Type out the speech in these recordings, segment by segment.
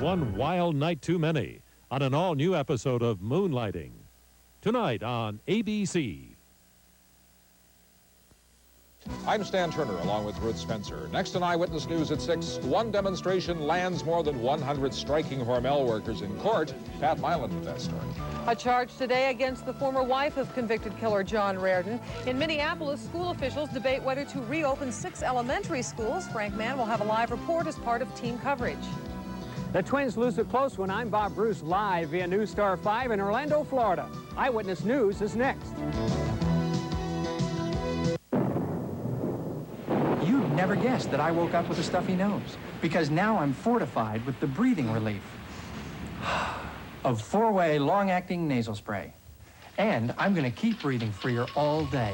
one wild night too many on an all-new episode of Moonlighting. Tonight on ABC. I'm Stan Turner along with Ruth Spencer. Next on Eyewitness News at 6, one demonstration lands more than 100 striking Hormel workers in court. Pat Milan with that story. A charge today against the former wife of convicted killer John Reardon. In Minneapolis, school officials debate whether to reopen 6 elementary schools. Frank Mann will have a live report as part of team coverage. The Twins lose a close one. I'm Bob Bruce, live via News Star 5 in Orlando, Florida. Eyewitness News is next. You'd never guess that I woke up with a stuffy nose, because now I'm fortified with the breathing relief of 4-way long-acting nasal spray. And I'm going to keep breathing freer all day.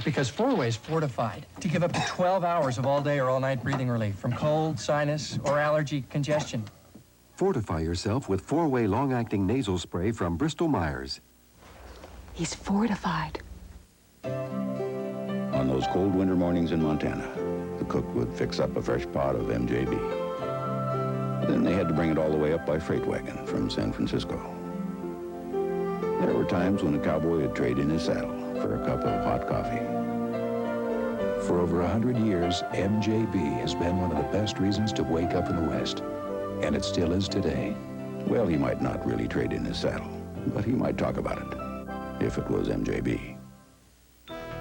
Because 4-Way's fortified to give up to 12 hours of all-day or all-night breathing relief from cold, sinus, or allergy congestion. Fortify yourself with 4-Way long-acting nasal spray from Bristol-Myers. He's fortified. On those cold winter mornings in Montana, the cook would fix up a fresh pot of MJB. Then they had to bring it all the way up by freight wagon from San Francisco. There were times when a cowboy would trade in his saddle for a cup of hot coffee. For over 100 years, MJB has been one of the best reasons to wake up in the West. And it still is today. Well, he might not really trade in his saddle, but he might talk about it, if it was MJB.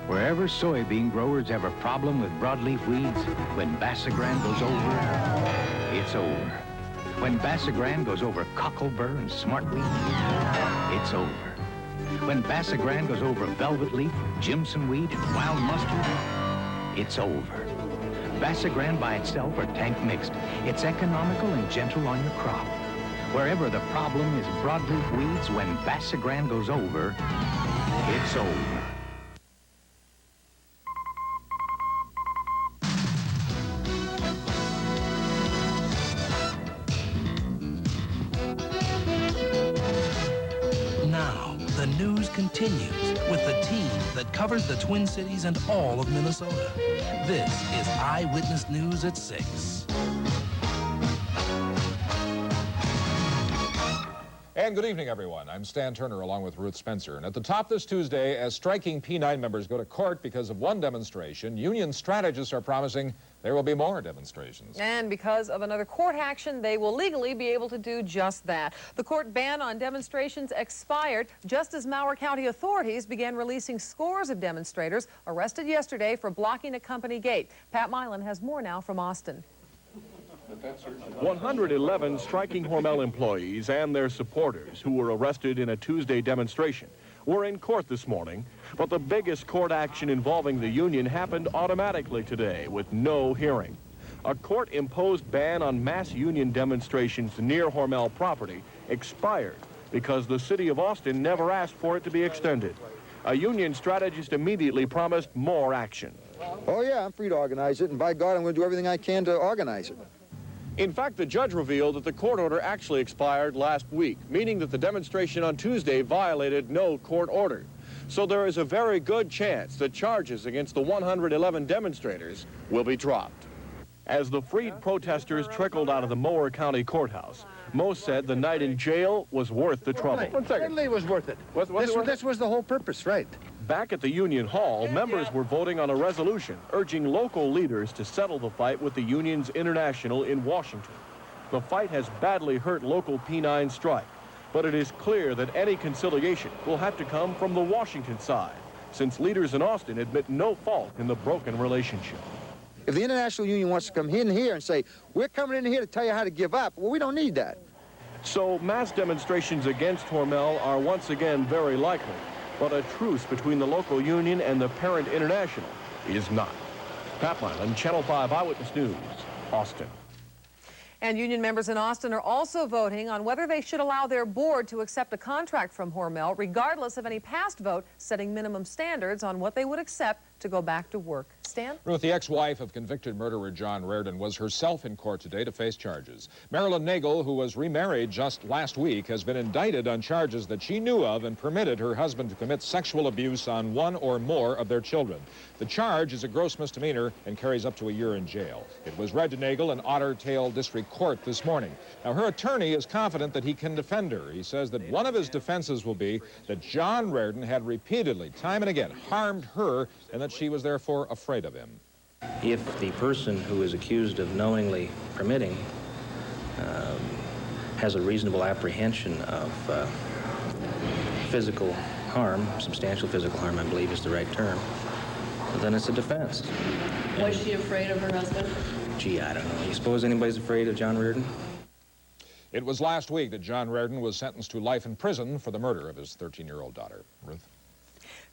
Wherever soybean growers have a problem with broadleaf weeds, when Basagran goes over, it's over. When Basagran goes over cockleburr and smartweed, it's over. When Basagran goes over velvet leaf, Jimson weed, and wild mustard, it's over. Basagran by itself or tank mixed, it's economical and gentle on your crop. Wherever the problem is broadleaf weeds, when Basagran goes over, it's over. The news continues with the team that covers the Twin Cities and all of Minnesota. This is Eyewitness News at 6. And good evening, everyone. I'm Stan Turner along with Ruth Spencer. And at the top this Tuesday, as striking P9 members go to court because of one demonstration, union strategists are promising there will be more demonstrations. And because of another court action, they will legally be able to do just that. The court ban on demonstrations expired just as Mower County authorities began releasing scores of demonstrators arrested yesterday for blocking a company gate. Pat Milan has more now from Austin. 111 striking Hormel employees and their supporters who were arrested in a Tuesday demonstration were in court this morning, but the biggest court action involving the union happened automatically today with no hearing. A court-imposed ban on mass union demonstrations near Hormel property expired because the city of Austin never asked for it to be extended. A union strategist immediately promised more action. Oh yeah, I'm free to organize it, and by God, I'm going to do everything I can to organize it. In fact, the judge revealed that the court order actually expired last week, meaning that the demonstration on Tuesday violated no court order. So there is a very good chance that charges against the 111 demonstrators will be dropped. As the freed protesters trickled out of the Mower County courthouse, most said the night in jail was worth the trouble. One second. Certainly it was worth it. This was the whole purpose, right? Back at the Union Hall, members were voting on a resolution urging local leaders to settle the fight with the Union's International in Washington. The fight has badly hurt local P9 strike, but it is clear that any conciliation will have to come from the Washington side, since leaders in Austin admit no fault in the broken relationship. If the International Union wants to come in here and say, we're coming in here to tell you how to give up, well, we don't need that. So mass demonstrations against Hormel are once again very likely, but a truce between the local union and the parent International is not. Pat Milan, Channel 5 Eyewitness News, Austin. And union members in Austin are also voting on whether they should allow their board to accept a contract from Hormel, regardless of any past vote setting minimum standards on what they would accept to go back to work. Stan? Ruth, the ex-wife of convicted murderer John Reardon was herself in court today to face charges. Marilyn Nagel, who was remarried just last week, has been indicted on charges that she knew of and permitted her husband to commit sexual abuse on one or more of their children. The charge is a gross misdemeanor and carries up to a year in jail. It was read to Nagel in Otter Tail District Court this morning. Now, her attorney is confident that he can defend her. He says that one of his defenses will be that John Reardon had repeatedly, time and again, harmed her and that she was therefore afraid of him. If the person who is accused of knowingly permitting has a reasonable apprehension of physical harm, substantial physical harm, I believe is the right term, then it's a defense. Was she afraid of her husband? Gee, I don't know. You suppose anybody's afraid of John Reardon? It was last week that John Reardon was sentenced to life in prison for the murder of his 13-year-old daughter. Ruth?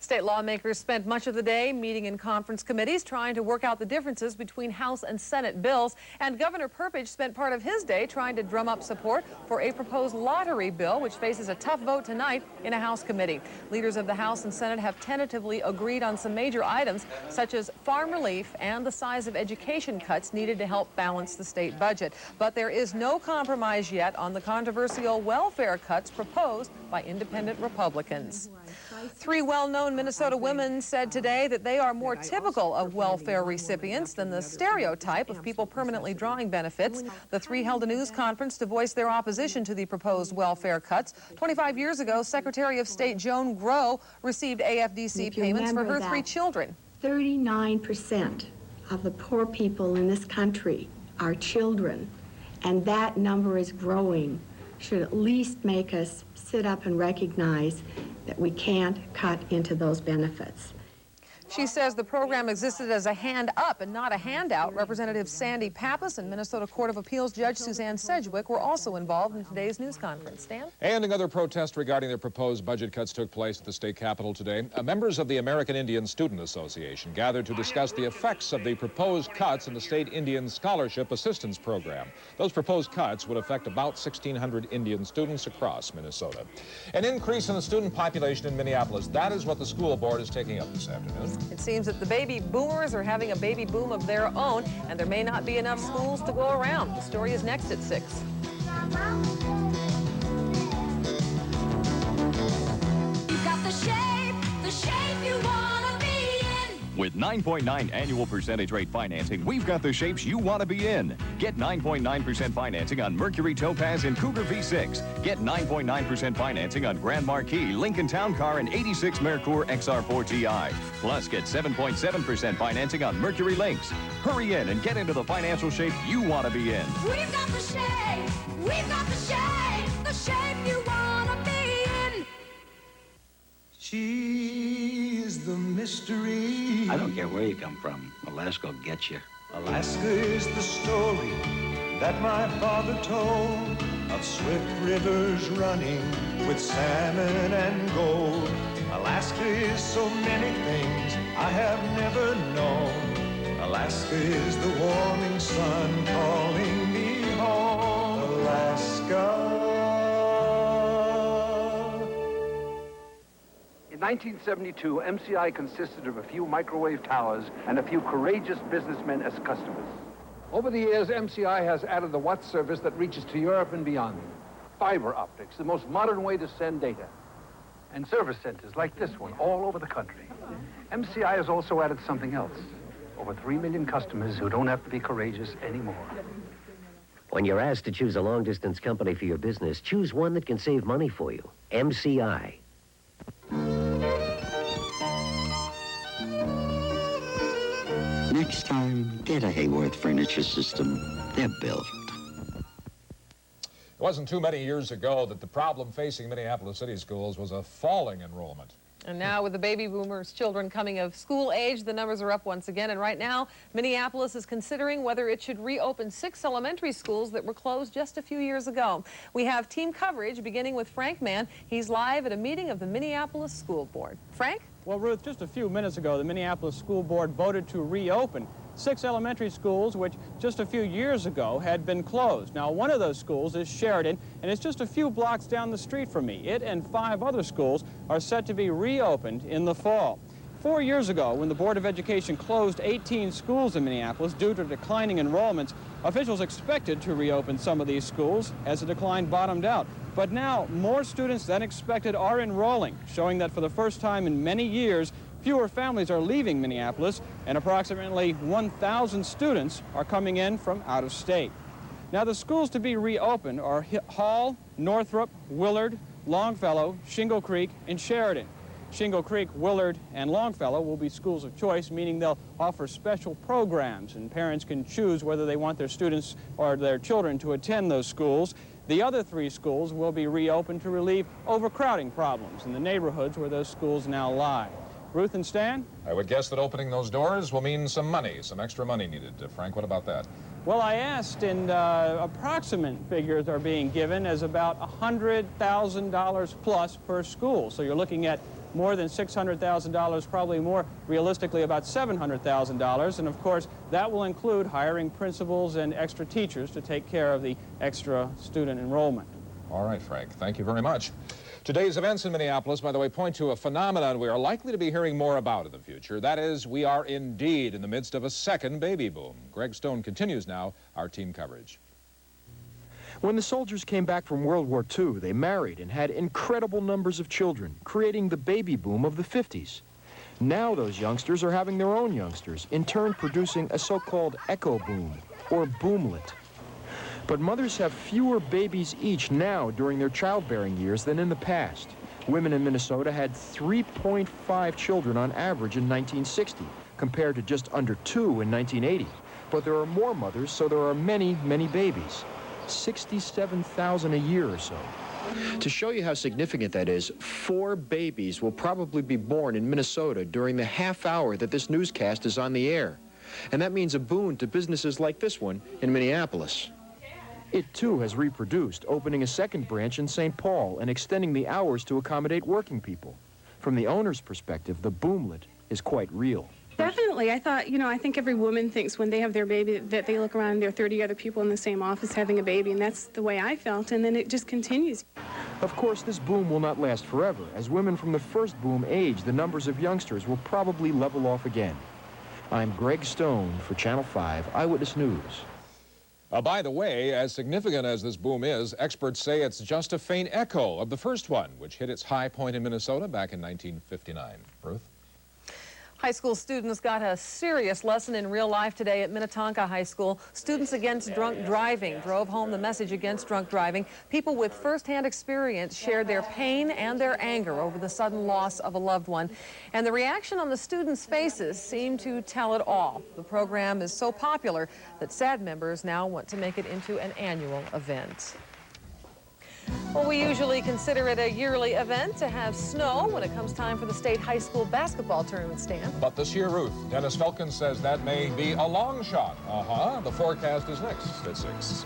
State lawmakers spent much of the day meeting in conference committees trying to work out the differences between House and Senate bills. And Governor Perpich spent part of his day trying to drum up support for a proposed lottery bill, which faces a tough vote tonight in a House committee. Leaders of the House and Senate have tentatively agreed on some major items, such as farm relief and the size of education cuts needed to help balance the state budget. But there is no compromise yet on the controversial welfare cuts proposed by independent Republicans. 3 well-known Minnesota women said today that they are more typical of welfare recipients than the stereotype of people permanently drawing benefits. The 3 held a news conference to voice their opposition to the proposed welfare cuts. 25 years ago, Secretary of State Joan Grow received AFDC payments for her 3 children. 39% of the poor people in this country are children, and that number is growing. Should at least make us sit up and recognize that we can't cut into those benefits. She says the program existed as a hand up and not a handout. Representative Sandy Pappas and Minnesota Court of Appeals Judge Suzanne Sedgwick were also involved in today's news conference. Stan? And another protest regarding the proposed budget cuts took place at the state capitol today. Members of the American Indian Student Association gathered to discuss the effects of the proposed cuts in the state Indian Scholarship Assistance Program. Those proposed cuts would affect about 1,600 Indian students across Minnesota. An increase in the student population in Minneapolis, that is what the school board is taking up this afternoon. It seems that the baby boomers are having a baby boom of their own, and there may not be enough schools to go around. The story is next at 6. You've got the shape you want to be in. With 9.9 annual percentage rate financing, we've got the shapes you want to be in. Get 9.9% financing on Mercury Topaz and Cougar V6. Get 9.9% financing on Grand Marquis, Lincoln Town Car, and 86 Mercours XR4 Ti. Plus, get 7.7% financing on Mercury Lynx. Hurry in and get into the financial shape you want to be in. We've got the shape. We've got the shape you want to be in. She's the mystery. I don't care where you come from. Alaska will get you. Alaska is the story that my father told of swift rivers running with salmon and gold. Alaska is so many things I have never known. Alaska is the warming sun calling me home. Alaska. In 1972, MCI consisted of a few microwave towers and a few courageous businessmen as customers. Over the years, MCI has added the Watt service that reaches to Europe and beyond. Fiber optics, the most modern way to send data. And service centers like this one all over the country. MCI has also added something else. Over 3 million customers who don't have to be courageous anymore. When you're asked to choose a long-distance company for your business, choose one that can save money for you. MCI. Next time, get a Hayworth furniture system. They're built. It wasn't too many years ago that the problem facing Minneapolis city schools was a falling enrollment. And now with the baby boomers' children coming of school age, the numbers are up once again. And right now, Minneapolis is considering whether it should reopen 6 elementary schools that were closed just a few years ago. We have team coverage beginning with Frank Mann. He's live at a meeting of the Minneapolis School Board. Frank? Well, Ruth, just a few minutes ago, the Minneapolis School Board voted to reopen 6 elementary schools which just a few years ago had been closed. Now, one of those schools is Sheridan, and it's just a few blocks down the street from me. It and 5 other schools are set to be reopened in the fall. 4 years ago, when the Board of Education closed 18 schools in Minneapolis due to declining enrollments, officials expected to reopen some of these schools as the decline bottomed out. But now, more students than expected are enrolling, showing that for the first time in many years, fewer families are leaving Minneapolis, and approximately 1,000 students are coming in from out of state. Now, the schools to be reopened are Hall, Northrop, Willard, Longfellow, Shingle Creek, and Sheridan. Shingle Creek, Willard, and Longfellow will be schools of choice, meaning they'll offer special programs, and parents can choose whether they want their students or their children to attend those schools. The other 3 schools will be reopened to relieve overcrowding problems in the neighborhoods where those schools now lie. Ruth and Stan? I would guess that opening those doors will mean some money, some extra money needed. Frank, what about that? Well, I asked, and approximate figures are being given as about $100,000 plus per school. So you're looking at more than $600,000, probably more realistically about $700,000. And of course, that will include hiring principals and extra teachers to take care of the extra student enrollment. All right, Frank, thank you very much. Today's events in Minneapolis, by the way, point to a phenomenon we are likely to be hearing more about in the future. That is, we are indeed in the midst of a second baby boom. Greg Stone continues now our team coverage. When the soldiers came back from World War II, they married and had incredible numbers of children, creating the baby boom of the 50s. Now those youngsters are having their own youngsters, in turn producing a so-called echo boom, or boomlet. But mothers have fewer babies each now during their childbearing years than in the past. Women in Minnesota had 3.5 children on average in 1960, compared to just under 2 in 1980. But there are more mothers, so there are many, many babies. 67,000 a year or so. To show you how significant that is, 4 babies will probably be born in Minnesota during the half hour that this newscast is on the air. And that means a boon to businesses like this one in Minneapolis. It, too, has reproduced, opening a second branch in St. Paul and extending the hours to accommodate working people. From the owner's perspective, the boomlet is quite real. Definitely. I thought, I think every woman thinks when they have their baby that they look around and there are 30 other people in the same office having a baby, and that's the way I felt, and then it just continues. Of course, this boom will not last forever. As women from the first boom age, the numbers of youngsters will probably level off again. I'm Greg Stone for Channel 5 Eyewitness News. By the way, as significant as this boom is, experts say it's just a faint echo of the first one, which hit its high point in Minnesota back in 1959. Ruth? High school students got a serious lesson in real life today at Minnetonka High School. Students Against Drunk Driving drove home the message against drunk driving. People with firsthand experience shared their pain and their anger over the sudden loss of a loved one. And the reaction on the students' faces seemed to tell it all. The program is so popular that SAD members now want to make it into an annual event. Well, we usually consider it a yearly event to have snow when it comes time for the state high school basketball tournament, Stan. But this year, Ruth, Dennis Felkin says that may be a long shot. The forecast is next at 6.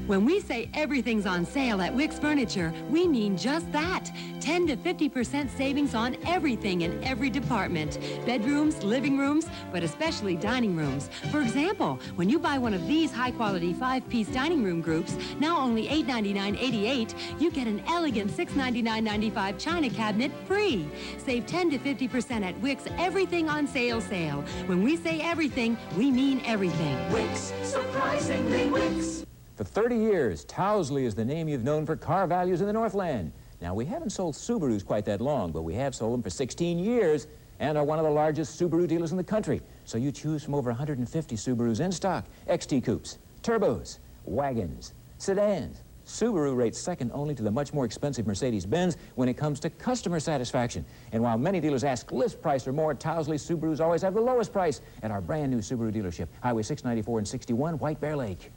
When we say everything's on sale at Wix Furniture, we mean just that. 10 to 50% savings on everything in every department. Bedrooms, living rooms, but especially dining rooms. For example, when you buy one of these high-quality 5-piece dining room groups, now only $899.88, you get an elegant $699.95 china cabinet free. Save 10 to 50% at Wix Everything on Sale sale. When we say everything, we mean everything. Wix, surprisingly Wix. For 30 years, Towsley is the name you've known for car values in the Northland. Now, we haven't sold Subarus quite that long, but we have sold them for 16 years and are one of the largest Subaru dealers in the country. So you choose from over 150 Subarus in stock, XT coupes, turbos, wagons, sedans. Subaru rates second only to the much more expensive Mercedes-Benz when it comes to customer satisfaction. And while many dealers ask list price or more, Towsley Subarus always have the lowest price at our brand new Subaru dealership, Highway 694 and 61, White Bear Lake.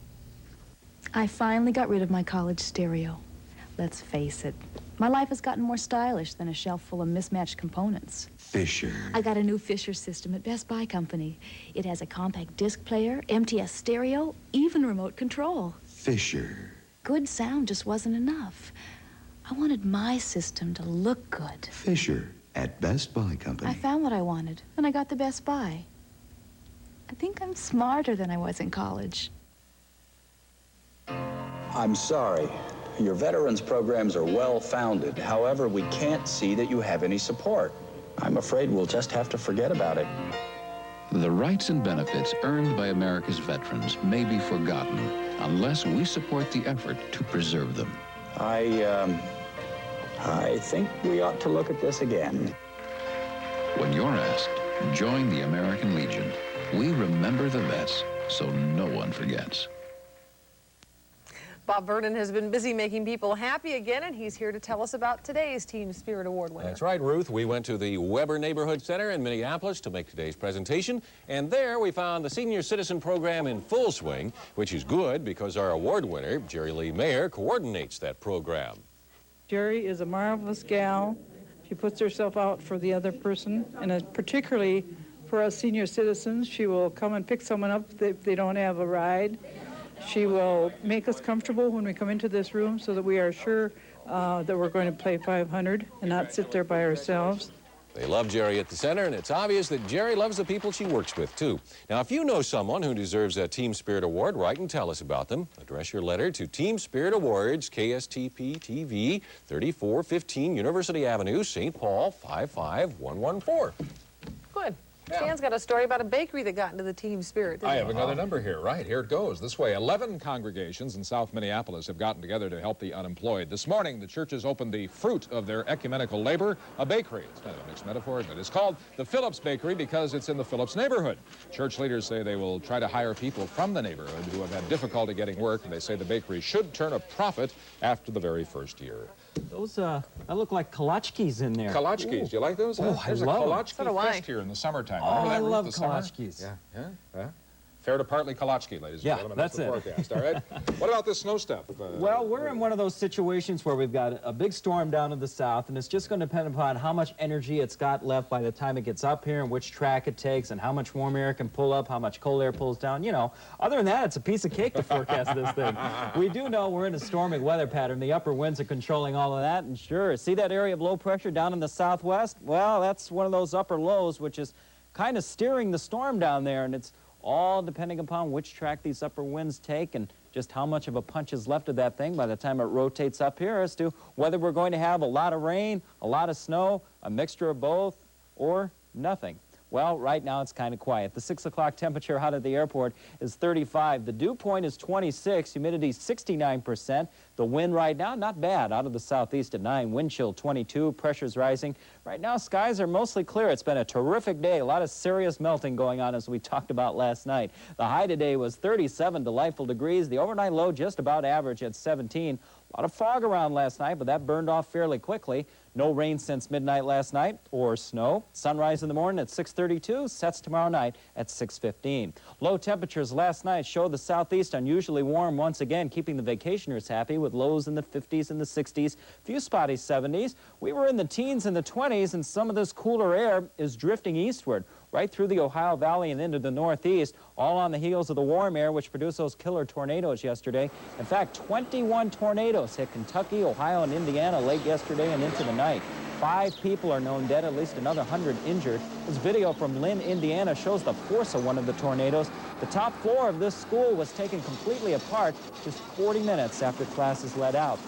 I finally got rid of my college stereo. Let's face it, my life has gotten more stylish than a shelf full of mismatched components. Fisher. I got a new Fisher system at Best Buy Company. It has a compact disc player, MTS stereo, even remote control. Fisher. Good sound just wasn't enough. I wanted my system to look good. Fisher at Best Buy Company. I found what I wanted, and I got the Best Buy. I think I'm smarter than I was in college. I'm sorry. Your veterans programs are well-founded. However, we can't see that you have any support. I'm afraid we'll just have to forget about it. The rights and benefits earned by America's veterans may be forgotten unless we support the effort to preserve them. I think we ought to look at this again. When you're asked, join the American Legion. We remember the vets, so no one forgets. Bob Vernon has been busy making people happy again, and he's here to tell us about today's Team Spirit Award winner. That's right, Ruth. We went to the Weber Neighborhood Center in Minneapolis to make today's presentation, and there we found the Senior Citizen Program in full swing, which is good because our award winner, Jerry Lee Mayer, coordinates that program. Jerry is a marvelous gal. She puts herself out for the other person, and particularly for us senior citizens. She will come and pick someone up if they don't have a ride. She will make us comfortable when we come into this room so that we are sure that we're going to play 500 and not sit there by ourselves. They love Jerry at the center, and it's obvious that Jerry loves the people she works with, too. Now, if you know someone who deserves a Team Spirit Award, write and tell us about them. Address your letter to Team Spirit Awards, KSTP TV, 3415 University Avenue, St. Paul, 55114. Good. Stan's got a story about a bakery that got into the team spirit. I have another number here. Right, here it goes. This way, 11 congregations in South Minneapolis have gotten together to help the unemployed. This morning, the churches opened the fruit of their ecumenical labor, a bakery. It's kind of a mixed metaphor, isn't it? It's called the Phillips Bakery because it's in the Phillips neighborhood. Church leaders say they will try to hire people from the neighborhood who have had difficulty getting work, and they say the bakery should turn a profit after the very first year. Those, that look like kolachkis in there. Kolachkis, do you like those? Oh, There's I love a them. kolachki So do I. fest here in the summertime. Oh, Remember that, I Ruth, love the summer? kolachkis. Yeah. Fair to partly kolachki, ladies and Yeah, gentlemen. that's the it. forecast, all right? What about this snow stuff? Well, we're in one of those situations where we've got a big storm down in the south, and it's just going to depend upon how much energy it's got left by the time it gets up here and which track it takes and how much warm air can pull up, how much cold air pulls down. You know, other than that, it's a piece of cake to forecast this thing. We do know we're in a stormy weather pattern. The upper winds are controlling all of that, and sure, see that area of low pressure down in the southwest? Well, that's one of those upper lows which is kind of steering the storm down there, and it's all depending upon which track these upper winds take and just how much of a punch is left of that thing by the time it rotates up here as to whether we're going to have a lot of rain, a lot of snow, a mixture of both, or nothing. Well, right now it's kind of quiet. The 6 o'clock temperature out at the airport is 35. The dew point is 26. Humidity 69%. The wind right now, not bad, out of the southeast at 9. Wind chill 22. Pressure's rising. Right now, skies are mostly clear. It's been a terrific day. A lot of serious melting going on, as we talked about last night. The high today was 37 delightful degrees. The overnight low just about average at 17. A lot of fog around last night, but that burned off fairly quickly. No rain since midnight last night, or snow. Sunrise in the morning at 6:32, sets tomorrow night at 6:15. Low temperatures last night show the southeast unusually warm once again, keeping the vacationers happy with lows in the 50s and the 60s, few spotty 70s. We were in the teens and the 20s, and some of this cooler air is drifting eastward, right through the Ohio Valley and into the northeast, all on the heels of the warm air, which produced those killer tornadoes yesterday. In fact, 21 tornadoes hit Kentucky, Ohio, and Indiana late yesterday and into the night. 5 people are known dead, at least another 100 injured. This video from Lynn, Indiana shows the force of one of the tornadoes. The top floor of this school was taken completely apart just 40 minutes after classes let out.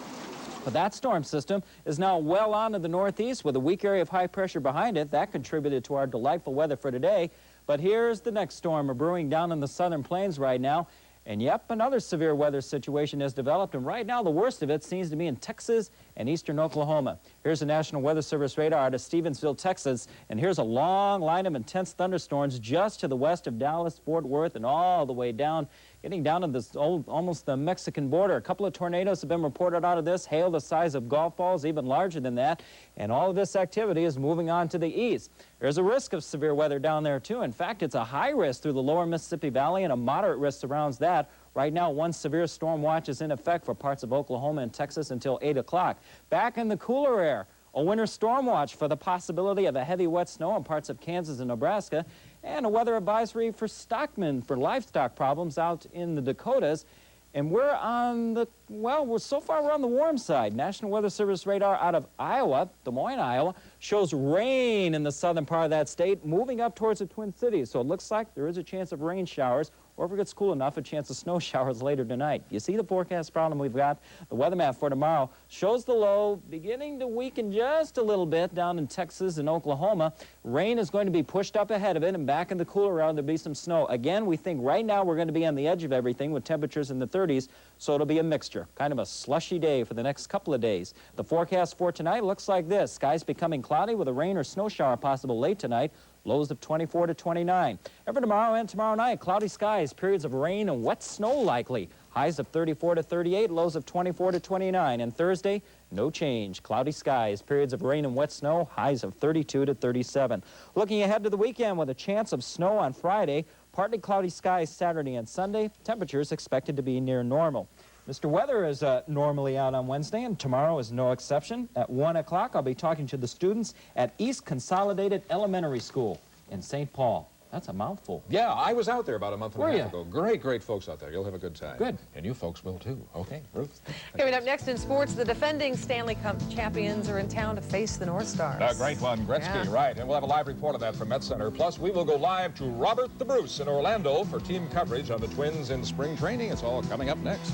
But that storm system is now well on to the northeast with a weak area of high pressure behind it. That contributed to our delightful weather for today. But here's the next storm brewing down in the southern plains right now. And yep, another severe weather situation has developed, and right now the worst of it seems to be in Texas and eastern Oklahoma. Here's the National Weather Service radar out of Stevensville, Texas, and here's a long line of intense thunderstorms just to the west of Dallas, Fort Worth, and all the way down, getting down to this almost the Mexican border. A couple of tornadoes have been reported out of this, hail the size of golf balls, even larger than that, and all of this activity is moving on to the east. There's a risk of severe weather down there, too. In fact, it's a high risk through the lower Mississippi Valley and a moderate risk surrounds that. Right now, one severe storm watch is in effect for parts of Oklahoma and Texas until 8 o'clock. Back in the cooler air, a winter storm watch for the possibility of a heavy wet snow in parts of Kansas and Nebraska, and a weather advisory for stockmen for livestock problems out in the Dakotas. And we're on the Well, so far we're on the warm side. National Weather Service radar out of Iowa, Des Moines, Iowa, shows rain in the southern part of that state, moving up towards the Twin Cities. So it looks like there is a chance of rain showers, or if it gets cool enough, a chance of snow showers later tonight. You see the forecast problem we've got? The weather map for tomorrow shows the low beginning to weaken just a little bit down in Texas and Oklahoma. Rain is going to be pushed up ahead of it, and back in the cooler round there'll be some snow. Again, we think right now we're going to be on the edge of everything with temperatures in the 30s, so it'll be a mixture. Kind of a slushy day for the next couple of days. The forecast for tonight looks like this. Skies becoming cloudy with a rain or snow shower possible late tonight. Lows of 24 to 29. And for tomorrow and tomorrow night, cloudy skies, periods of rain and wet snow likely. Highs of 34 to 38, lows of 24 to 29. And Thursday, no change. Cloudy skies, periods of rain and wet snow, highs of 32 to 37. Looking ahead to the weekend with a chance of snow on Friday, partly cloudy skies Saturday and Sunday. Temperatures expected to be near normal. Mr. Weather is normally out on Wednesday, and tomorrow is no exception. At 1 o'clock, I'll be talking to the students at East Consolidated Elementary School in St. Paul. That's a mouthful. Yeah, I was out there about a month and a half Were ago. Great, great folks out there. You'll have a good time. Good. And you folks will, too. Okay, Ruth. Coming up next in sports, the defending Stanley Cup champions are in town to face the North Stars. A great one, Gretzky, right. And we'll have a live report of that from Met Center. Plus, we will go live to Robert the Bruce in Orlando for team coverage on the Twins in spring training. It's all coming up next.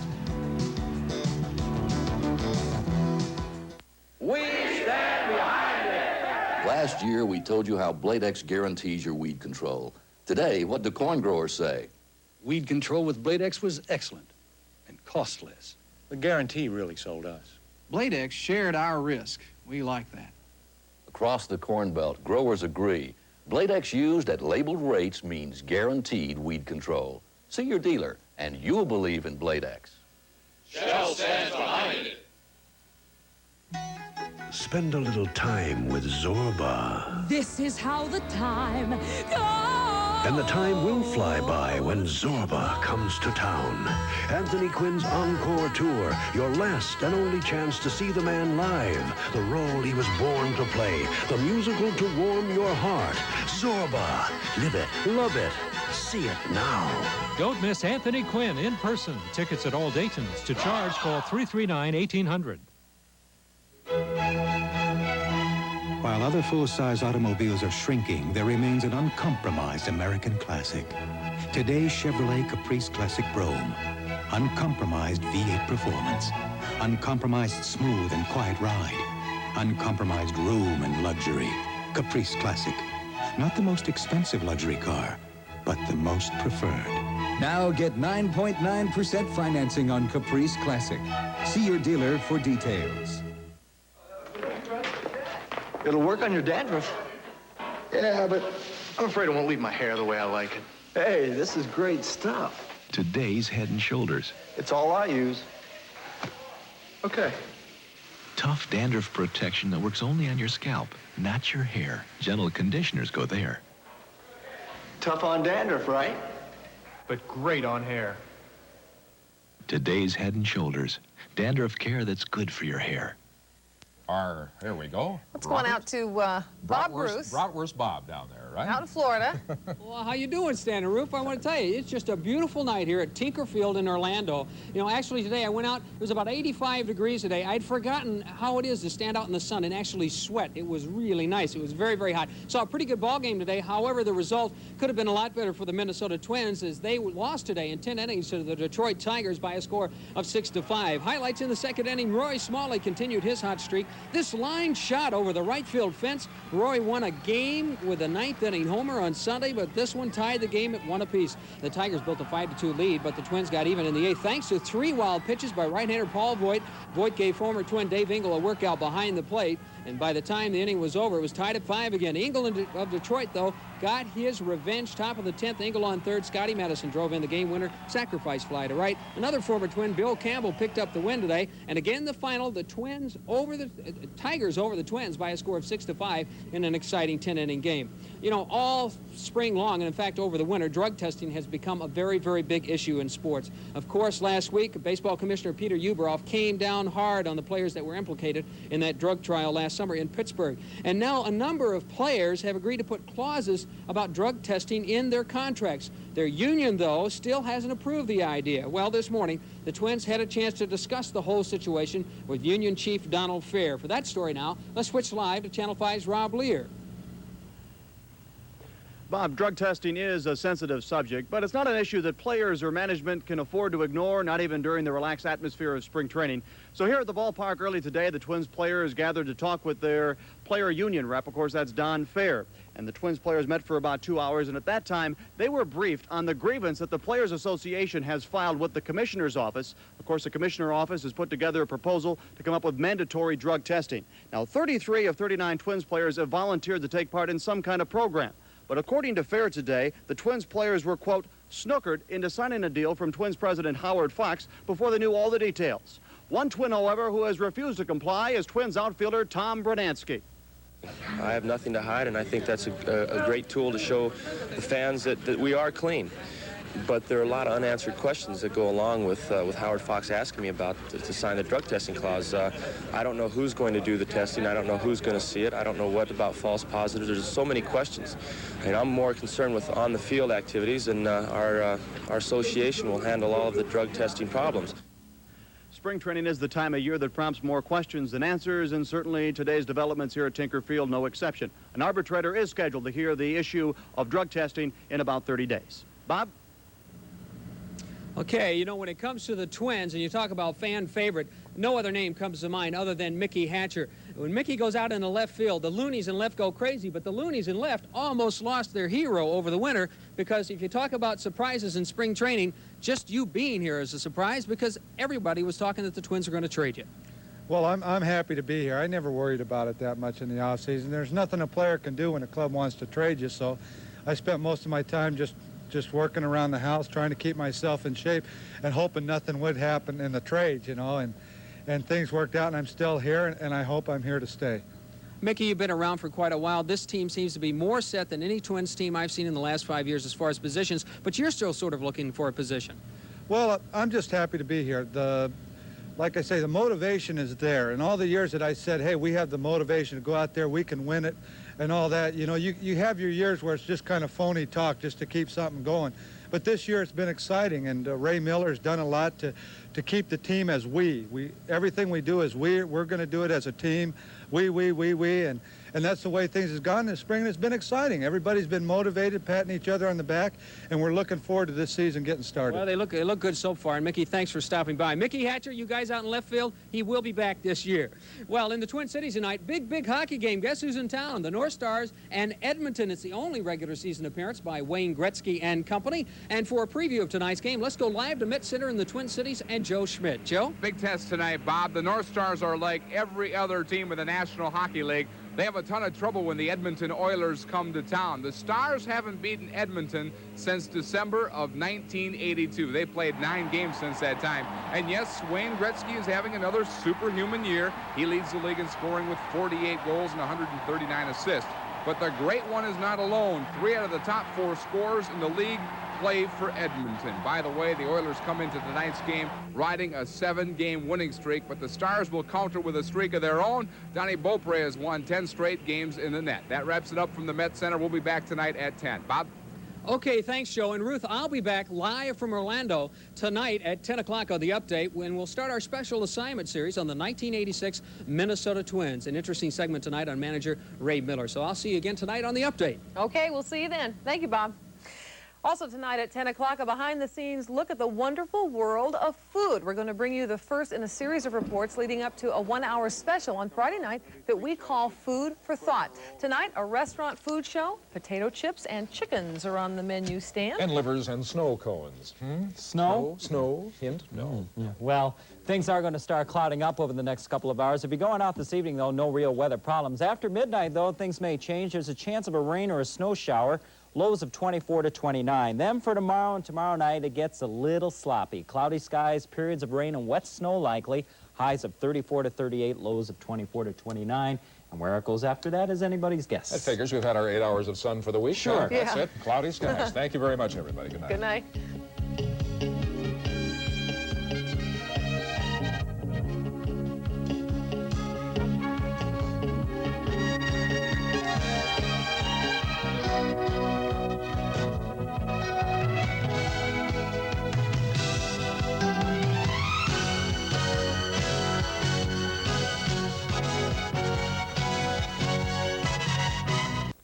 We stand behind it. Last year, we told you how Blade-X guarantees your weed control. Today, what do corn growers say? Weed control with Blade-X was excellent and cost less. The guarantee really sold us. Blade-X shared our risk. We like that. Across the Corn Belt, growers agree. Blade-X used at labeled rates means guaranteed weed control. See your dealer, and you'll believe in Blade-X. Shell stands behind it. Spend a little time with Zorba. This is how the time goes. And the time will fly by when Zorba comes to town. Anthony Quinn's Encore Tour, your last and only chance to see the man live. The role he was born to play, the musical to warm your heart. Zorba. Live it, love it, see it now. Don't miss Anthony Quinn in person. Tickets at all Daytons. To charge, call 339-1800. While other full-size automobiles are shrinking, there remains an uncompromised American classic. Today's Chevrolet Caprice Classic Brougham. Uncompromised V8 performance. Uncompromised smooth and quiet ride. Uncompromised room and luxury. Caprice Classic. Not the most expensive luxury car, but the most preferred. Now get 9.9% financing on Caprice Classic. See your dealer for details. It'll work on your dandruff. Yeah, but I'm afraid it won't leave my hair the way I like it. Hey, this is great stuff. Today's Head & Shoulders. It's all I use. Okay. Tough dandruff protection that works only on your scalp, not your hair. Gentle conditioners go there. Tough on dandruff, right? But great on hair. Today's Head & Shoulders. Dandruff care that's good for your hair. There we go. Let's go on out to Bob Bruce. Bratwurst Bob down there, right? Out in Florida. Well, how you doing, Stan and Roof? I want to tell you, it's just a beautiful night here at Tinker Field in Orlando. You know, actually today I went out, it was about 85 degrees today. I'd forgotten how it is to stand out in the sun and actually sweat. It was really nice. It was very, very hot. Saw a pretty good ball game today. However, the result could have been a lot better for the Minnesota Twins as they lost today in 10 innings to the Detroit Tigers by a score of 6-5. Highlights in the second inning, Roy Smalley continued his hot streak. This line shot over the right field fence. Roy won a game with a ninth inning homer on Sunday, but this one tied the game at 1 apiece. The Tigers built a 5-2 lead, but the Twins got even in the 8th thanks to 3 wild pitches by right-hander Paul Voigt. Voigt gave former Twin Dave Engel a workout behind the plate, and by the time the inning was over, it was tied at 5 again. Engel of Detroit, though, got his revenge. Top of the 10th, Engel on third. Scotty Madison drove in the game winner. Sacrifice fly to right. Another former Twin, Bill Campbell, picked up the win today. And again, the final, the Twins over the Tigers over the Twins by a score of 6-5 in an exciting 10-inning game. You know, all spring long, and in fact over the winter, drug testing has become a very, very big issue in sports. Of course, last week, Baseball Commissioner Peter Ueberroth came down hard on the players that were implicated in that drug trial last summer in Pittsburgh. And now a number of players have agreed to put clauses about drug testing in their contracts. Their union, though, still hasn't approved the idea. Well, this morning, the Twins had a chance to discuss the whole situation with Union Chief Donald Fair. For that story now, let's switch live to Channel 5's Rob Lear. Bob, drug testing is a sensitive subject, but it's not an issue that players or management can afford to ignore, not even during the relaxed atmosphere of spring training. So here at the ballpark early today, the Twins players gathered to talk with their player union rep. Of course, that's Don Fair. And the Twins players met for about 2 hours, and at that time, they were briefed on the grievance that the Players Association has filed with the Commissioner's office. Of course, the Commissioner's office has put together a proposal to come up with mandatory drug testing. Now, 33 of 39 Twins players have volunteered to take part in some kind of program. But according to Fair today, the Twins players were, quote, snookered into signing a deal from Twins president Howard Fox before they knew all the details. One Twin, however, who has refused to comply is Twins outfielder Tom Bradansky. I have nothing to hide, and I think that's a great tool to show the fans that we are clean. But there are a lot of unanswered questions that go along with Howard Fox asking me about to sign the drug testing clause. I don't know who's going to do the testing. I don't know who's going to see it. I don't know what about false positives. There's so many questions. And I'm more concerned with on-the-field activities, and our association will handle all of the drug testing problems. Spring training is the time of year that prompts more questions than answers, and certainly today's developments here at Tinker Field, no exception. An arbitrator is scheduled to hear the issue of drug testing in about 30 days. Bob? Okay, you know, when it comes to the Twins, and you talk about fan favorite, no other name comes to mind other than Mickey Hatcher. When Mickey goes out in the left field, the loonies in left go crazy, but the loonies in left almost lost their hero over the winter, because if you talk about surprises in spring training, just you being here is a surprise, because everybody was talking that the Twins are going to trade you. Well, I'm happy to be here. I never worried about it that much in the offseason. There's nothing a player can do when a club wants to trade you, so I spent most of my time just working around the house, trying to keep myself in shape and hoping nothing would happen in the trades, you know, and things worked out, and I'm still here, and I hope I'm here to stay. Mickey, you've been around for quite a while. This team seems to be more set than any Twins team I've seen in the last 5 years as far as positions, but you're still sort of looking for a position. Well, I'm just happy to be here. Like I say, the motivation is there. And all the years that I said, hey, we have the motivation to go out there, we can win it, and all that, you know, you have your years where it's just kind of phony talk just to keep something going. But this year it's been exciting, and Ray Miller's done a lot to keep the team as everything we do is we're going to do it as a team, and that's the way things have gone this spring, and it's been exciting. Everybody's been motivated, patting each other on the back, and we're looking forward to this season getting started. Well, they look good so far, and Mickey, thanks for stopping by. Mickey Hatcher, you guys out in left field, he will be back this year. Well, in the Twin Cities tonight, big hockey game. Guess who's in town? The North Stars and Edmonton. It's the only regular season appearance by Wayne Gretzky and company. And for a preview of tonight's game, let's go live to Met Center in the Twin Cities and Joe Schmidt. Joe? Big test tonight, Bob. The North Stars are like every other team in the National Hockey League. They have a ton of trouble when the Edmonton Oilers come to town. The Stars haven't beaten Edmonton since December of 1982. They played 9 games since that time. And yes, Wayne Gretzky is having another superhuman year. He leads the league in scoring with 48 goals and 139 assists. But the great one is not alone. 3 out of the top 4 scorers in the league play for Edmonton. By the way, the Oilers come into tonight's game riding a 7-game winning streak, but the Stars will counter with a streak of their own. Donnie Beaupre has won 10 straight games in the net. That wraps it up from the Met Center. We'll be back tonight at 10. Bob? Okay, thanks, Joe. And Ruth, I'll be back live from Orlando tonight at 10 o'clock on The Update, when we'll start our special assignment series on the 1986 Minnesota Twins. An interesting segment tonight on manager Ray Miller. So I'll see you again tonight on The Update. Okay, we'll see you then. Thank you, Bob. Also tonight at 10 o'clock, a behind-the-scenes look at the wonderful world of food. We're going to bring you the first in a series of reports leading up to a 1-hour special on Friday night that we call Food for Thought. Tonight, a restaurant food show. Potato chips and chickens are on the menu stand. And livers and snow cones. Snow? Snow? Hint? No. Well, things are going to start clouding up over the next couple of hours. If you're going out this evening, though, no real weather problems. After midnight, though, things may change. There's a chance of a rain or a snow shower. Lows of 24 to 29. Then for tomorrow and tomorrow night, it gets a little sloppy. Cloudy skies, periods of rain and wet snow likely. Highs of 34 to 38, lows of 24 to 29. And where it goes after that is anybody's guess. That figures we've had our 8 hours of sun for the week. Sure. That's Yeah. it. Cloudy skies. Thank you very much, everybody. Good night. Good night.